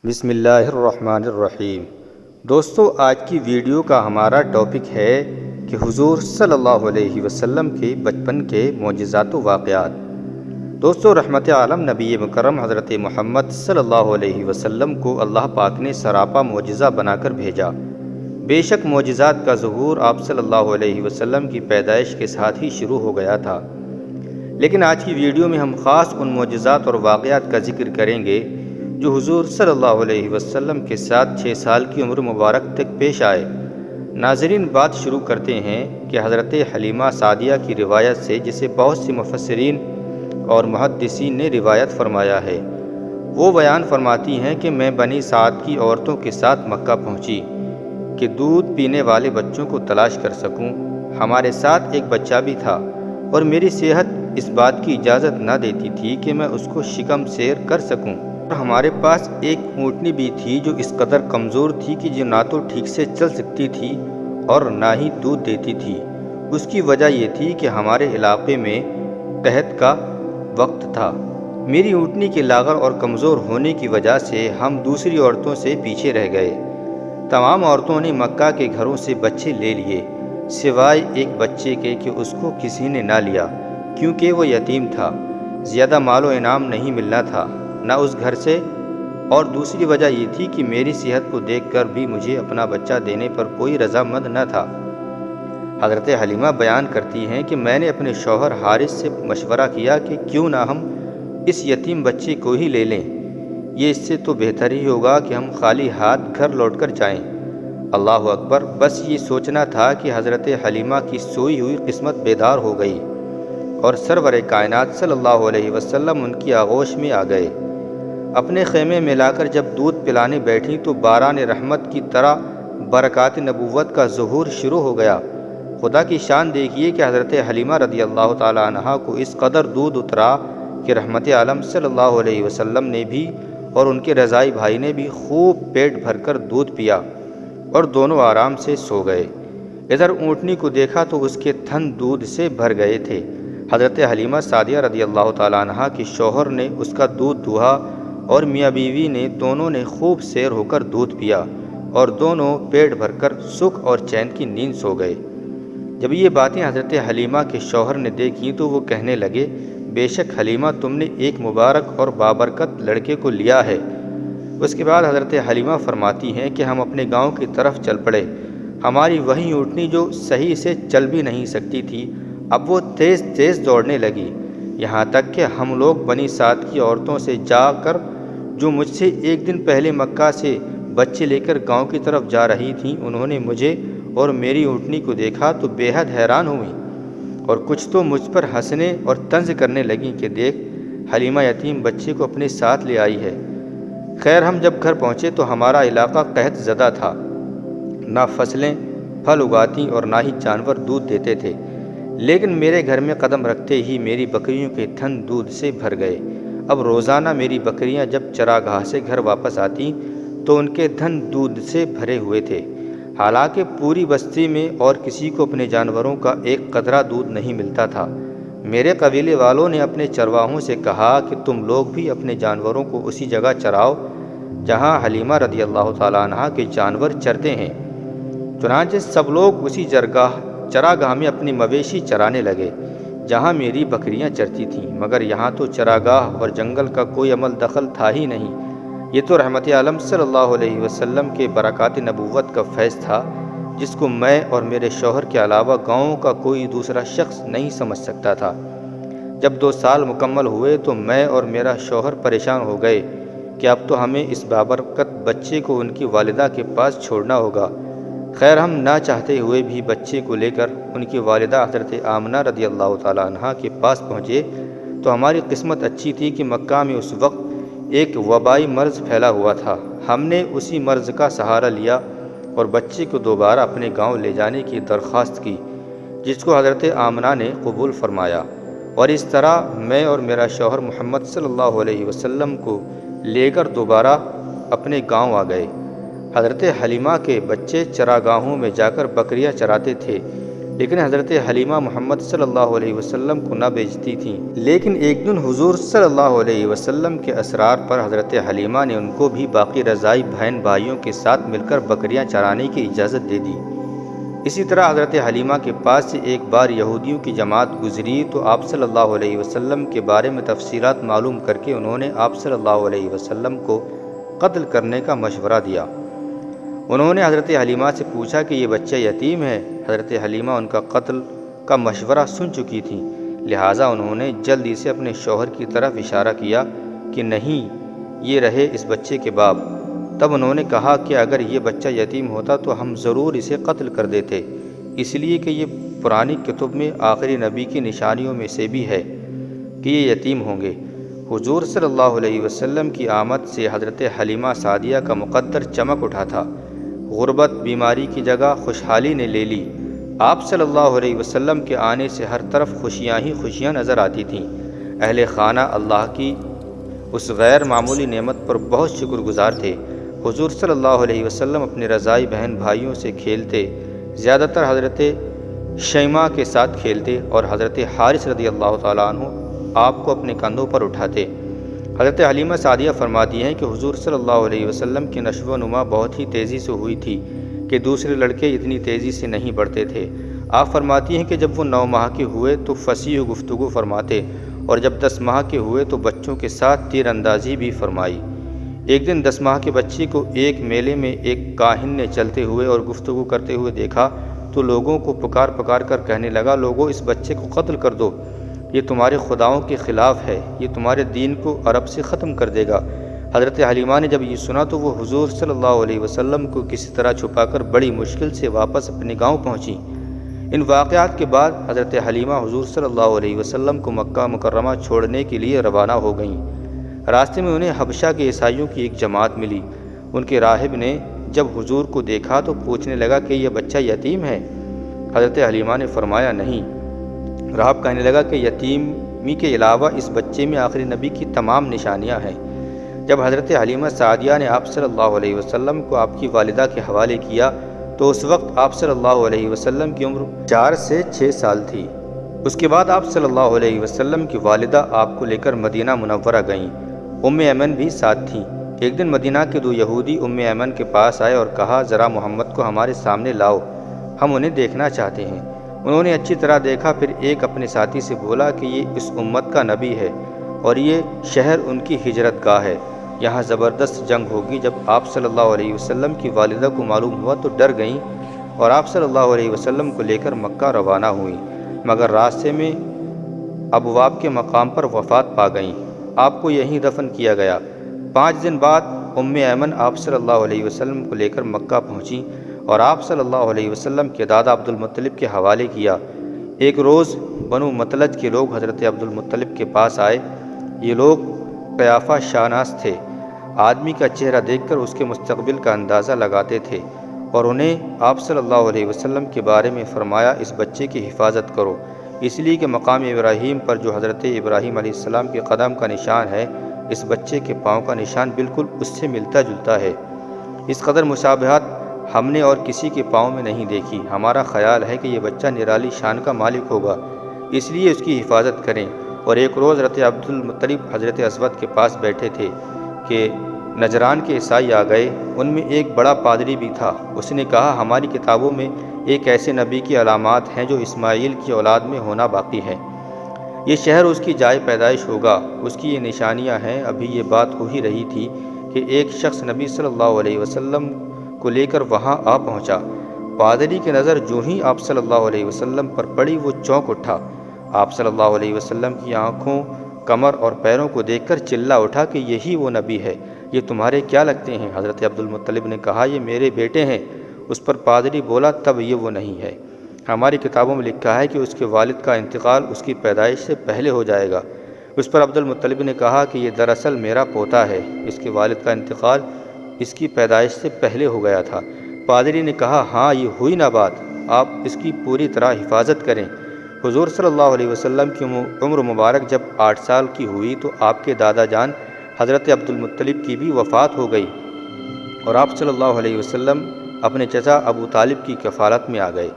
بسم اللہ الرحمن الرحیم۔ دوستو، آج کی ویڈیو کا ہمارا ٹاپک ہے کہ حضور صلی اللہ علیہ وسلم کے بچپن کے معجزات و واقعات۔ دوستو، رحمت عالم نبی مکرم حضرت محمد صلی اللہ علیہ وسلم کو اللہ پاک نے سراپا معجزہ بنا کر بھیجا۔ بے شک معجزات کا ظہور آپ صلی اللہ علیہ وسلم کی پیدائش کے ساتھ ہی شروع ہو گیا تھا، لیکن آج کی ویڈیو میں ہم خاص ان معجزات اور واقعات کا ذکر کریں گے جو حضور صلی اللہ علیہ وسلم کے ساتھ 6 سال کی عمر مبارک تک پیش آئے۔ ناظرین، بات شروع کرتے ہیں کہ حضرت حلیمہ سعدیہ کی روایت سے، جسے بہت سے مفسرین اور محدثین نے روایت فرمایا ہے۔ وہ بیان فرماتی ہیں کہ میں بنی سعد کی عورتوں کے ساتھ مکہ پہنچی کہ دودھ پینے والے بچوں کو تلاش کر سکوں۔ ہمارے ساتھ ایک بچہ بھی تھا اور میری صحت اس بات کی اجازت نہ دیتی تھی کہ میں اس کو شکم سیر کر سکوں، اور ہمارے پاس ایک اونٹنی بھی تھی جو اس قدر کمزور تھی کہ جو نہ تو ٹھیک سے چل سکتی تھی اور نہ ہی دودھ دیتی تھی۔ اس کی وجہ یہ تھی کہ ہمارے علاقے میں قحط کا وقت تھا۔ میری اونٹنی کے لاغر اور کمزور ہونے کی وجہ سے ہم دوسری عورتوں سے پیچھے رہ گئے۔ تمام عورتوں نے مکہ کے گھروں سے بچے لے لیے، سوائے ایک بچے کے کہ اس کو کسی نے نہ لیا، کیونکہ وہ یتیم تھا۔ زیادہ مال و انعام نہیں ملنا تھا، نہ اس گھر سے، اور دوسری وجہ یہ تھی کہ میری صحت کو دیکھ کر بھی مجھے اپنا بچہ دینے پر کوئی رضامند نہ تھا۔ حضرت حلیمہ بیان کرتی ہیں کہ میں نے اپنے شوہر حارث سے مشورہ کیا کہ کیوں نہ ہم اس یتیم بچے کو ہی لے لیں، یہ اس سے تو بہتر ہی ہوگا کہ ہم خالی ہاتھ گھر لوٹ کر جائیں۔ اللہ اکبر! بس یہ سوچنا تھا کہ حضرت حلیمہ کی سوئی ہوئی قسمت بیدار ہو گئی اور سرور کائنات صلی اللہ علیہ وسلم ان کی آغوش میں آ گئے۔ اپنے خیمے میں لا کر جب دودھ پلانے بیٹھیں تو باران رحمت کی طرح برکات نبوت کا ظہور شروع ہو گیا۔ خدا کی شان دیکھیے کہ حضرت حلیمہ رضی اللہ تعالیٰ عنہا کو اس قدر دودھ اترا کہ رحمت عالم صلی اللہ علیہ وسلم نے بھی اور ان کے رضائی بھائی نے بھی خوب پیٹ بھر کر دودھ پیا اور دونوں آرام سے سو گئے۔ ادھر اونٹنی کو دیکھا تو اس کے تھن دودھ سے بھر گئے تھے۔ حضرت حلیمہ سعدیہ رضی اللہ تعالیٰ عنہا کے شوہر نے اس کا دودھ دوہا اور میاں بیوی نے دونوں نے خوب سیر ہو کر دودھ پیا اور دونوں پیٹ بھر کر سکھ اور چین کی نیند سو گئے۔ جب یہ باتیں حضرت حلیمہ کے شوہر نے دیکھیں تو وہ کہنے لگے، بے شک حلیمہ، تم نے ایک مبارک اور بابرکت لڑکے کو لیا ہے۔ اس کے بعد حضرت حلیمہ فرماتی ہیں کہ ہم اپنے گاؤں کی طرف چل پڑے۔ ہماری وہی اونٹنی جو صحیح سے چل بھی نہیں سکتی تھی، اب وہ تیز تیز دوڑنے لگی، یہاں تک کہ ہم لوگ بنی سعد کی عورتوں سے جا کر، جو مجھ سے ایک دن پہلے مکہ سے بچے لے کر گاؤں کی طرف جا رہی تھیں، انہوں نے مجھے اور میری اونٹنی کو دیکھا تو بے حد حیران ہوئیں، اور کچھ تو مجھ پر ہنسنے اور طنز کرنے لگیں کہ دیکھ، حلیمہ یتیم بچے کو اپنے ساتھ لے آئی ہے۔ خیر، ہم جب گھر پہنچے تو ہمارا علاقہ قحط زدہ تھا، نہ فصلیں پھل اگاتیں اور نہ ہی جانور دودھ دیتے تھے، لیکن میرے گھر میں قدم رکھتے ہی میری بکریوں کے تھن دودھ سے بھر گئے۔ اب روزانہ میری بکریاں جب چراگاہ سے گھر واپس آتیں تو ان کے تھن دودھ سے بھرے ہوئے تھے، حالانکہ پوری بستی میں اور کسی کو اپنے جانوروں کا ایک قطرہ دودھ نہیں ملتا تھا۔ میرے قبیلے والوں نے اپنے چرواہوں سے کہا کہ تم لوگ بھی اپنے جانوروں کو اسی جگہ چراؤ جہاں حلیمہ رضی اللہ تعالیٰ عنہا کے جانور چرتے ہیں۔ چنانچہ سب لوگ اسی چراگاہ میں اپنی مویشی چرانے لگے جہاں میری بکریاں چرتی تھیں، مگر یہاں تو چراگاہ اور جنگل کا کوئی عمل دخل تھا ہی نہیں۔ یہ تو رحمت عالم صلی اللہ علیہ وسلم کے برکات نبوت کا فیض تھا، جس کو میں اور میرے شوہر کے علاوہ گاؤں کا کوئی دوسرا شخص نہیں سمجھ سکتا تھا۔ جب 2 سال مکمل ہوئے تو میں اور میرا شوہر پریشان ہو گئے کہ اب تو ہمیں اس بابرکت بچے کو ان کی والدہ کے پاس چھوڑنا ہوگا۔ خیر، ہم نہ چاہتے ہوئے بھی بچے کو لے کر ان کی والدہ حضرت آمنہ رضی اللہ تعالیٰ عنہا کے پاس پہنچے تو ہماری قسمت اچھی تھی کہ مکہ میں اس وقت ایک وبائی مرض پھیلا ہوا تھا۔ ہم نے اسی مرض کا سہارا لیا اور بچے کو دوبارہ اپنے گاؤں لے جانے کی درخواست کی، جس کو حضرت آمنہ نے قبول فرمایا، اور اس طرح میں اور میرا شوہر محمد صلی اللہ علیہ وسلم کو لے کر دوبارہ اپنے گاؤں آ گئے۔ حضرت حلیمہ کے بچے چراگاہوں میں جا کر بکریاں چراتے تھے، لیکن حضرت حلیمہ محمد صلی اللہ علیہ وسلم کو نہ بیچتی تھیں۔ لیکن ایک دن حضور صلی اللہ علیہ وسلم کے اسرار پر حضرت حلیمہ نے ان کو بھی باقی رضائی بہن بھائیوں کے ساتھ مل کر بکریاں چرانے کی اجازت دے دی۔ اسی طرح حضرت حلیمہ کے پاس سے ایک بار یہودیوں کی جماعت گزری تو آپ صلی اللہ علیہ وسلم کے بارے میں تفصیلات معلوم کر کے انہوں نے آپ صلی اللہ علیہ وسلم کو قتل کرنے کا مشورہ دیا۔ انہوں نے حضرت حلیمہ سے پوچھا کہ یہ بچہ یتیم ہے۔ حضرت حلیمہ ان کا قتل کا مشورہ سن چکی تھیں، لہٰذا انہوں نے جلدی سے اپنے شوہر کی طرف اشارہ کیا کہ نہیں، یہ رہے اس بچے کے باپ۔ تب انہوں نے کہا کہ اگر یہ بچہ یتیم ہوتا تو ہم ضرور اسے قتل کر دیتے، اس لیے کہ یہ پرانی کتب میں آخری نبی کی نشانیوں میں سے بھی ہے کہ یہ یتیم ہوں گے۔ حضور صلی اللہ علیہ وسلم کی آمد سے حضرت حلیمہ سعدیہ کا مقدر چمک اٹھا تھا۔ غربت بیماری کی جگہ خوشحالی نے لے لی۔ آپ صلی اللہ علیہ وسلم کے آنے سے ہر طرف خوشیاں ہی خوشیاں نظر آتی تھیں۔ اہل خانہ اللہ کی اس غیر معمولی نعمت پر بہت شکر گزار تھے۔ حضور صلی اللہ علیہ وسلم اپنے رضائی بہن بھائیوں سے کھیلتے، زیادہ تر حضرت شیمہ کے ساتھ کھیلتے اور حضرت حارث رضی اللہ تعالیٰ عنہ آپ کو اپنے کندھوں پر اٹھاتے۔ حضرت حلیمہ سعدیہ فرماتی ہیں کہ حضور صلی اللہ علیہ وسلم کی نشو و نما بہت ہی تیزی سے ہوئی تھی کہ دوسرے لڑکے اتنی تیزی سے نہیں بڑھتے تھے۔ آپ فرماتی ہیں کہ جب وہ 9 ماہ کے ہوئے تو فصیح گفتگو فرماتے اور جب 10 ماہ کے ہوئے تو بچوں کے ساتھ تیر اندازی بھی فرمائی۔ ایک دن 10 ماہ کے بچے کو ایک میلے میں ایک کاہن نے چلتے ہوئے اور گفتگو کرتے ہوئے دیکھا تو لوگوں کو پکار پکار کر کہنے لگا، لوگوں اس بچے کو قتل کر دو، یہ تمہارے خداؤں کے خلاف ہے، یہ تمہارے دین کو عرب سے ختم کر دے گا۔ حضرت حلیمہ نے جب یہ سنا تو وہ حضور صلی اللہ علیہ وسلم کو کسی طرح چھپا کر بڑی مشکل سے واپس اپنے گاؤں پہنچی۔ ان واقعات کے بعد حضرت حلیمہ حضور صلی اللہ علیہ وسلم کو مکہ مکرمہ چھوڑنے کے لیے روانہ ہو گئیں۔ راستے میں انہیں حبشہ کے عیسائیوں کی ایک جماعت ملی۔ ان کے راہب نے جب حضور کو دیکھا تو پوچھنے لگا کہ یہ بچہ یتیم ہے؟ حضرت حلیمہ نے فرمایا نہیں۔ راہب کہنے لگا کہ یتیمی کے علاوہ اس بچے میں آخری نبی کی تمام نشانیاں ہیں۔ جب حضرت حلیمہ سعدیہ نے آپ صلی اللہ علیہ وسلم کو آپ کی والدہ کے حوالے کیا تو اس وقت آپ صلی اللہ علیہ وسلم کی عمر 4 سے 6 سال تھی۔ اس کے بعد آپ صلی اللہ علیہ وسلم کی والدہ آپ کو لے کر مدینہ منورہ گئیں۔ ایمن بھی ساتھ تھیں۔ ایک دن مدینہ کے 2 یہودی ایمن کے پاس آئے اور کہا، ذرا محمد کو ہمارے سامنے لاؤ، ہم انہیں دیکھنا چاہتے ہیں۔ انہوں نے اچھی طرح دیکھا، پھر ایک اپنے ساتھی سے بولا کہ یہ اس امت کا نبی ہے اور یہ شہر ان کی ہجرت گاہ ہے، یہاں زبردست جنگ ہوگی۔ جب آپ صلی اللہ علیہ وسلم کی والدہ کو معلوم ہوا تو ڈر گئیں اور آپ صلی اللہ علیہ وسلم کو لے کر مکہ روانہ ہوئیں، مگر راستے میں ابواب کے مقام پر وفات پا گئیں۔ آپ کو یہیں دفن کیا گیا۔ 5 دن بعد ایمن آپ صلی اللہ علیہ وسلم کو لے کر مکہ پہنچی اور آپ صلی اللہ علیہ وسلم کے دادا عبد المطلب کے حوالے کیا۔ ایک روز بنو مطلج کے لوگ حضرت عبد المطلب کے پاس آئے۔ یہ لوگ قیافہ شاناس تھے، آدمی کا چہرہ دیکھ کر اس کے مستقبل کا اندازہ لگاتے تھے، اور انہیں آپ صلی اللہ علیہ وسلم کے بارے میں فرمایا، اس بچے کی حفاظت کرو، اس لیے کہ مقام ابراہیم پر جو حضرت ابراہیم علیہ السلام کے قدم کا نشان ہے، اس بچے کے پاؤں کا نشان بالکل اس سے ملتا جلتا ہے۔ اس قدر مشابہت ہم نے اور کسی کے پاؤں میں نہیں دیکھی۔ ہمارا خیال ہے کہ یہ بچہ نرالی شان کا مالک ہوگا، اس لیے اس کی حفاظت کریں۔ اور ایک روز حضرت عبد المطلب حضرت اسود کے پاس بیٹھے تھے کہ نجران کے عیسائی آ گئے۔ ان میں ایک بڑا پادری بھی تھا۔ اس نے کہا، ہماری کتابوں میں ایک ایسے نبی کی علامات ہیں جو اسماعیل کی اولاد میں ہونا باقی ہے۔ یہ شہر اس کی جائے پیدائش ہوگا، اس کی یہ نشانیاں ہیں۔ ابھی یہ بات ہو ہی رہی تھی کہ ایک شخص نبی صلی اللہ علیہ وسلم کو لے کر وہاں آ پہنچا۔ پادری کی نظر جو ہی آپ صلی اللہ علیہ وسلم پر پڑی وہ چونک اٹھا۔ آپ صلی اللہ علیہ وسلم کی آنکھوں، کمر اور پیروں کو دیکھ کر چلا اٹھا کہ یہی وہ نبی ہے، یہ تمہارے کیا لگتے ہیں؟ حضرت عبد المطلب نے کہا، یہ میرے بیٹے ہیں۔ اس پر پادری بولا، تب یہ وہ نہیں ہے، ہماری کتابوں میں لکھا ہے کہ اس کے والد کا انتقال اس کی پیدائش سے پہلے ہو جائے گا۔ اس پر عبد المطلب نے کہا کہ یہ دراصل میرا پوتا ہے، اس کے والد کا انتقال اس کی پیدائش سے پہلے ہو گیا تھا۔ پادری نے کہا، ہاں یہ ہوئی نا بات، آپ اس کی پوری طرح حفاظت کریں۔ حضور صلی اللہ علیہ وسلم کی عمر مبارک جب 8 سال کی ہوئی تو آپ کے دادا جان حضرت عبد المطلب کی بھی وفات ہو گئی اور آپ صلی اللہ علیہ وسلم اپنے چچا ابو طالب کی کفالت میں آ گئے۔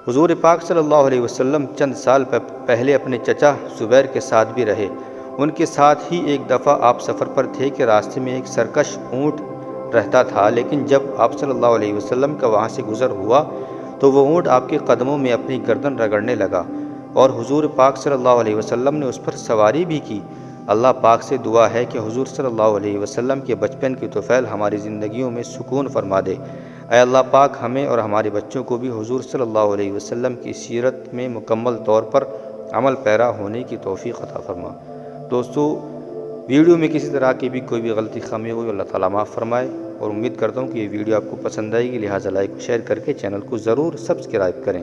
حضور پاک صلی اللہ علیہ وسلم چند سال پہلے اپنے چچا زبیر کے ساتھ بھی رہے۔ ان کے ساتھ ہی ایک دفعہ آپ سفر پر تھے کہ راستے میں ایک سرکش اونٹ رہتا تھا، لیکن جب آپ صلی اللہ علیہ وسلم کا وہاں سے گزر ہوا تو وہ اونٹ آپ کے قدموں میں اپنی گردن رگڑنے لگا اور حضور پاک صلی اللہ علیہ وسلم نے اس پر سواری بھی کی۔ اللہ پاک سے دعا ہے کہ حضور صلی اللہ علیہ وسلم کے بچپن کی طفیل ہماری زندگیوں میں سکون فرما دے۔ اے اللہ پاک ہمیں اور ہمارے بچوں کو بھی حضور صلی اللہ علیہ وسلم کی سیرت میں مکمل طور پر عمل پیرا ہونے کی توفیق عطا فرما۔ دوستو، ویڈیو میں کسی طرح کی بھی کوئی بھی غلطی خامی ہوئی اللہ تعالیٰ معاف فرمائے، اور امید کرتا ہوں کہ یہ ویڈیو آپ کو پسند آئے گی، لہٰذا لائک و شیئر کر کے چینل کو ضرور سبسکرائب کریں۔